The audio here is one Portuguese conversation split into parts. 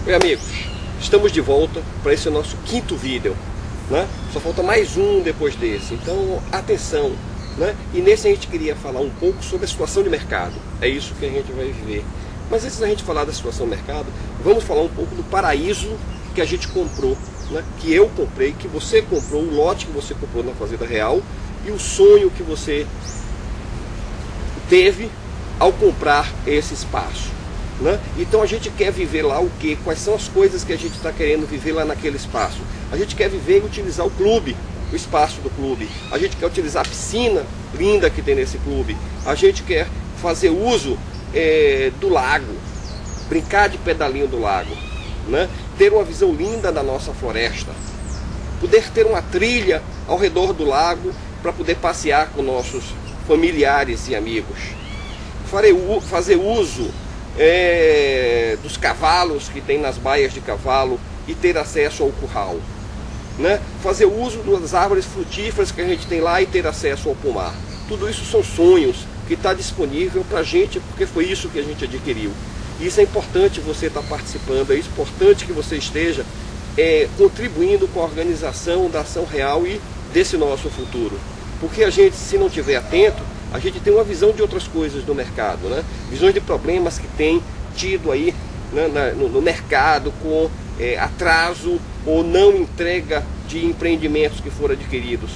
Oi amigos, estamos de volta para esse nosso quinto vídeo, né? Só falta mais um depois desse, então atenção, né? E nesse a gente queria falar um pouco sobre a situação de mercado, é isso que a gente vai viver. Mas antes da gente falar da situação do mercado, vamos falar um pouco do paraíso que a gente comprou, né? Que eu comprei, que você comprou, o lote que você comprou na Fazenda Real e o sonho que você teve ao comprar esse espaço. Né? Então a gente quer viver lá o quê? Quais são as coisas que a gente está querendo viver lá naquele espaço? A gente quer viver e utilizar o clube, o espaço do clube. A gente quer utilizar a piscina linda que tem nesse clube. A gente quer fazer uso do lago, brincar de pedalinho do lago, né? Ter uma visão linda da nossa floresta, poder ter uma trilha ao redor do lago para poder passear com nossos familiares e amigos. Fazer uso dos cavalos que tem nas baias de cavalo e ter acesso ao curral, né? Fazer uso das árvores frutíferas que a gente tem lá e ter acesso ao pomar. Tudo isso são sonhos que está disponível para a gente, porque foi isso que a gente adquiriu. E isso é importante você estar participando, é importante que você esteja contribuindo com a organização da ação real e desse nosso futuro. Porque a gente, se não estiver atento, a gente tem uma visão de outras coisas do mercado, né? Visões de problemas que tem tido aí, né, no mercado com atraso ou não entrega de empreendimentos que foram adquiridos.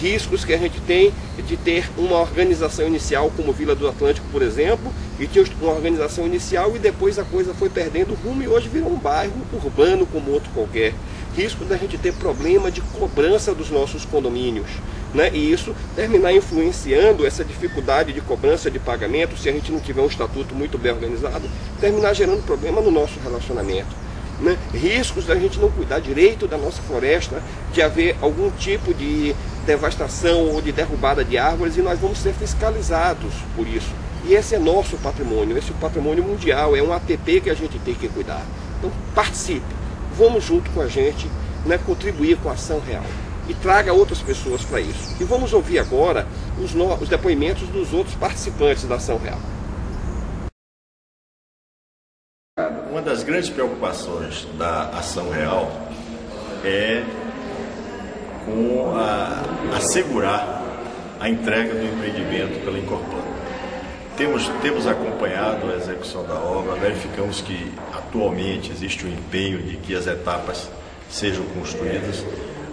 Riscos que a gente tem de ter uma organização inicial como Vila do Atlântico, por exemplo, e tinha uma organização inicial e depois a coisa foi perdendo rumo e hoje virou um bairro urbano como outro qualquer. Risco da gente ter problema de cobrança dos nossos condomínios, né? E isso terminar influenciando essa dificuldade de cobrança de pagamento, se a gente não tiver um estatuto muito bem organizado, terminar gerando problema no nosso relacionamento, né? Riscos da gente não cuidar direito da nossa floresta, de haver algum tipo de devastação ou de derrubada de árvores, e nós vamos ser fiscalizados por isso. E esse é nosso patrimônio, esse é o patrimônio mundial, é um APP que a gente tem que cuidar. Então participe, vamos junto com a gente, né, contribuir com a ação real. E traga outras pessoas para isso. E vamos ouvir agora os depoimentos dos outros participantes da ação real. Uma das grandes preocupações da ação real é com assegurar a entrega do empreendimento pela Incorplan. Temos acompanhado a execução da obra, verificamos que atualmente existe o empenho de que as etapas sejam construídas,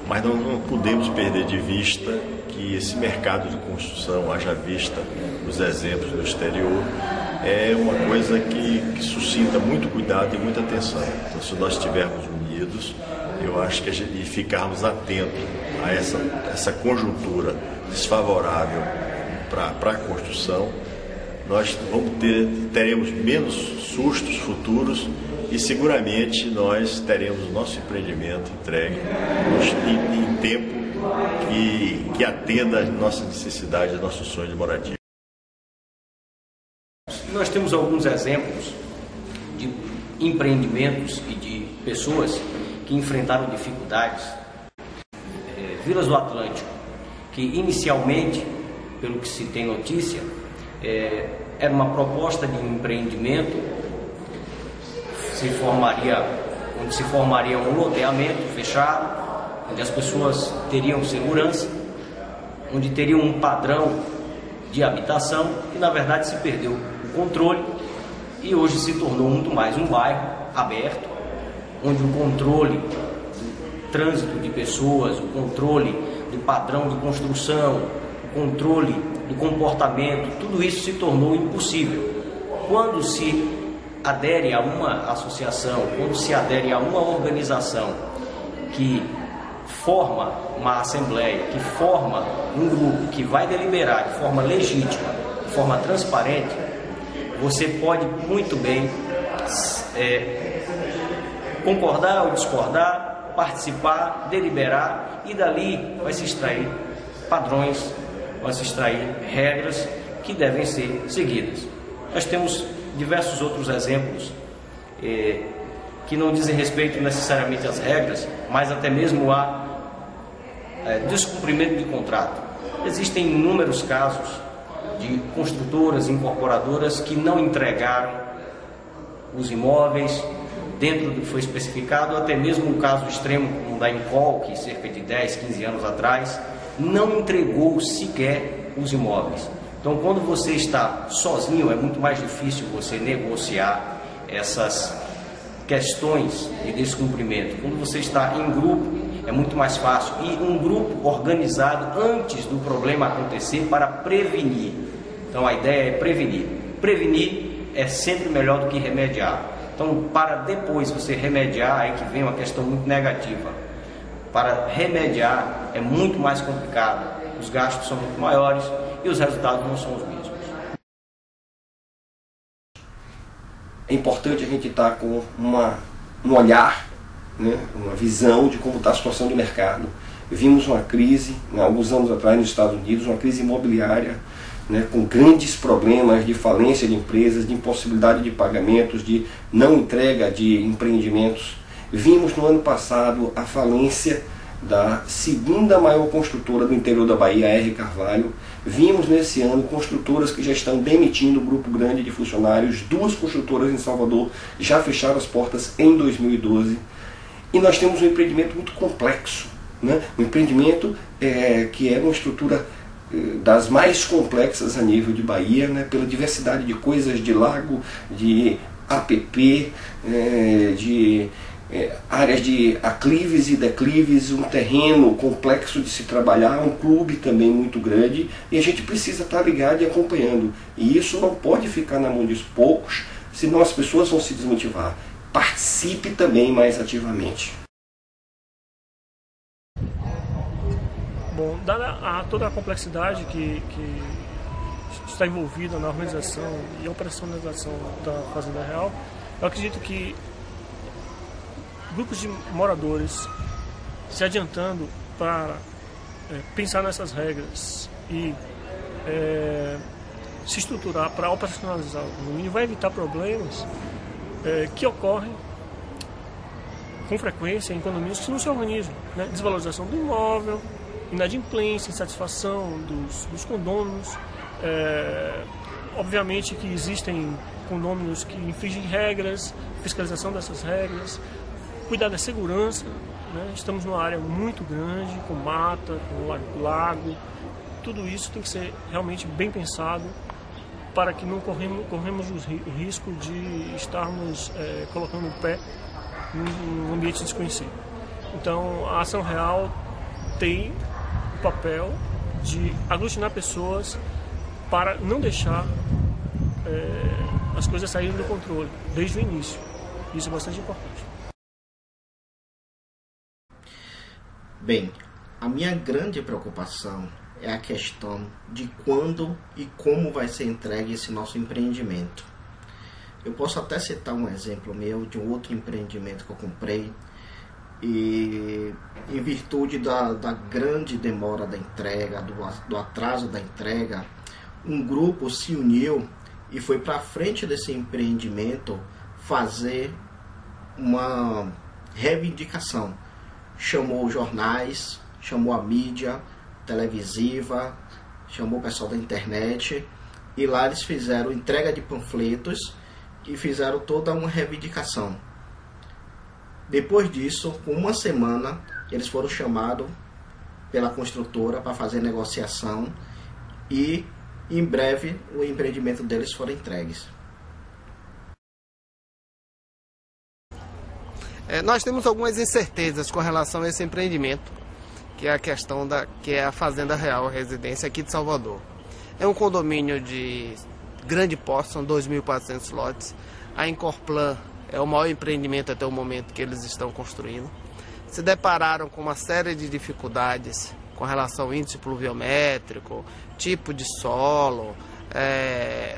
mas nós não podemos perder de vista que esse mercado de construção, haja vista os exemplos do exterior, é uma coisa que suscita muito cuidado e muita atenção. Então, se nós estivermos unidos, eu acho que e ficarmos atentos a essa conjuntura desfavorável para a construção, nós teremos menos sustos futuros e seguramente nós teremos o nosso empreendimento entregue em tempo que atenda às nossas necessidades, aos nossos sonhos de moradia. Nós temos alguns exemplos de empreendimentos e de pessoas que enfrentaram dificuldades. Vilas do Atlântico, que inicialmente, pelo que se tem notícia, era uma proposta de empreendimento, onde se formaria um loteamento fechado, onde as pessoas teriam segurança, onde teriam um padrão de habitação, que na verdade se perdeu o controle e hoje se tornou muito mais um bairro aberto, onde o controle do trânsito de pessoas, o controle do padrão de construção, o controle do comportamento, tudo isso se tornou impossível. Quando se adere a uma associação, quando se adere a uma organização que forma uma assembleia, que forma um grupo que vai deliberar de forma legítima, de forma transparente, você pode muito bem concordar ou discordar, participar, deliberar, e dali vai se extrair padrões, vai se extrair regras que devem ser seguidas. Nós temos diversos outros exemplos que não dizem respeito necessariamente às regras, mas até mesmo a descumprimento de contrato. Existem inúmeros casos de construtoras, incorporadoras que não entregaram os imóveis, dentro do que foi especificado, até mesmo um caso extremo como o da Incol, que cerca de 10, 15 anos atrás, não entregou sequer os imóveis. Então, quando você está sozinho, é muito mais difícil você negociar essas questões de descumprimento. Quando você está em grupo, é muito mais fácil. E um grupo organizado antes do problema acontecer para prevenir. Então, a ideia é prevenir. Prevenir é sempre melhor do que remediar. Então, para depois você remediar, aí que vem uma questão muito negativa. Para remediar é muito mais complicado. Os gastos são muito maiores e os resultados não são os mesmos. É importante a gente estar com um olhar, né, uma visão de como está a situação do mercado. Vimos uma crise, alguns anos atrás nos Estados Unidos, uma crise imobiliária, né, com grandes problemas de falência de empresas, de impossibilidade de pagamentos, de não entrega de empreendimentos. Vimos no ano passado a falência da segunda maior construtora do interior da Bahia, a R. Carvalho. Vimos nesse ano construtoras que já estão demitindo um grupo grande de funcionários. 2 construtoras em Salvador já fecharam as portas em 2012. E nós temos um empreendimento muito complexo, né? Um empreendimento que é uma estrutura das mais complexas a nível de Bahia, né? Pela diversidade de coisas, de lago, de APP, de áreas de aclives e declives, um terreno complexo de se trabalhar, um clube também muito grande, e a gente precisa estar ligado e acompanhando. E isso não pode ficar na mão dos poucos, senão as pessoas vão se desmotivar. Participe também mais ativamente. Bom, dada toda a complexidade que está envolvida na organização e operacionalização da Fazenda Real, eu acredito que grupos de moradores se adiantando para pensar nessas regras e se estruturar para operacionalizar o condomínio vai evitar problemas que ocorrem com frequência em condomínios que não se organizam, né? Desvalorização do imóvel, inadimplência, insatisfação dos condôminos. Obviamente que existem condôminos que infringem regras, fiscalização dessas regras, cuidar da segurança, né? Estamos numa área muito grande, com mata, com lago. Tudo isso tem que ser realmente bem pensado para que não corremos o risco de estarmos colocando o pé num ambiente desconhecido. Então, a Ação Real tem o papel de aglutinar pessoas para não deixar as coisas saírem do controle desde o início. Isso é bastante importante. Bem, a minha grande preocupação é a questão de quando e como vai ser entregue esse nosso empreendimento. Eu posso até citar um exemplo meu de um outro empreendimento que eu comprei e em virtude da grande demora da entrega, do atraso da entrega, um grupo se uniu e foi para frente desse empreendimento fazer uma reivindicação. Chamou jornais, chamou a mídia televisiva, chamou o pessoal da internet e lá eles fizeram entrega de panfletos e fizeram toda uma reivindicação. Depois disso, com uma semana, eles foram chamados pela construtora para fazer negociação e em breve o empreendimento deles foram entregues. Nós temos algumas incertezas com relação a esse empreendimento, que é a questão que é a Fazenda Real Residência aqui de Salvador. É um condomínio de grande porte, são 2.400 lotes. A Incorplan é o maior empreendimento até o momento que eles estão construindo. Se depararam com uma série de dificuldades com relação ao índice pluviométrico, tipo de solo,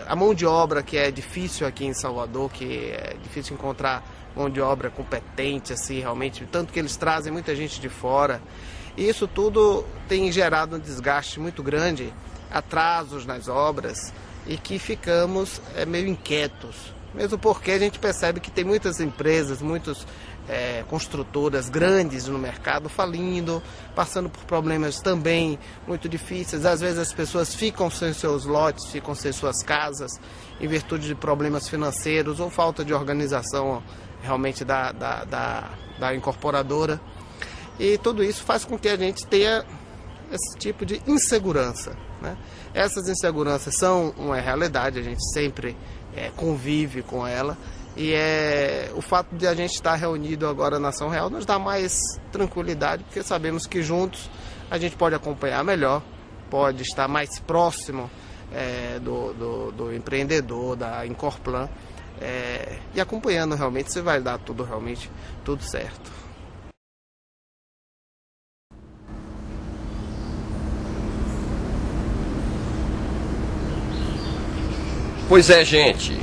a mão de obra que é difícil aqui em Salvador, que é difícil encontrar mão de obra competente, assim, realmente, tanto que eles trazem muita gente de fora. E isso tudo tem gerado um desgaste muito grande, atrasos nas obras, e que ficamos meio inquietos. Mesmo porque a gente percebe que tem muitas empresas, muitas construtoras grandes no mercado falindo, passando por problemas também muito difíceis. Às vezes as pessoas ficam sem seus lotes, ficam sem suas casas, em virtude de problemas financeiros ou falta de organização realmente da incorporadora. E tudo isso faz com que a gente tenha esse tipo de insegurança, né? Essas inseguranças são uma realidade, a gente sempre convive com ela. E o fato de a gente estar reunido agora na Ação Real nos dá mais tranquilidade, porque sabemos que juntos a gente pode acompanhar melhor, pode estar mais próximo do empreendedor, da Incorplan, e acompanhando realmente, se vai dar realmente tudo certo. Pois é, gente,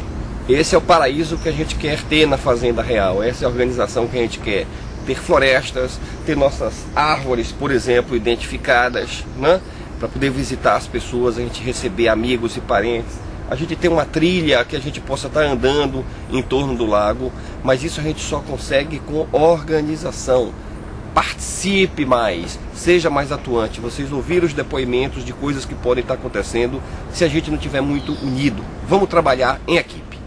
esse é o paraíso que a gente quer ter na Fazenda Real, essa é a organização que a gente quer. Ter florestas, ter nossas árvores, por exemplo, identificadas, né? Para poder visitar as pessoas, a gente receber amigos e parentes. A gente tem uma trilha que a gente possa estar andando em torno do lago, mas isso a gente só consegue com organização. Participe mais, seja mais atuante. Vocês ouviram os depoimentos de coisas que podem estar acontecendo se a gente não estiver muito unido. Vamos trabalhar em equipe.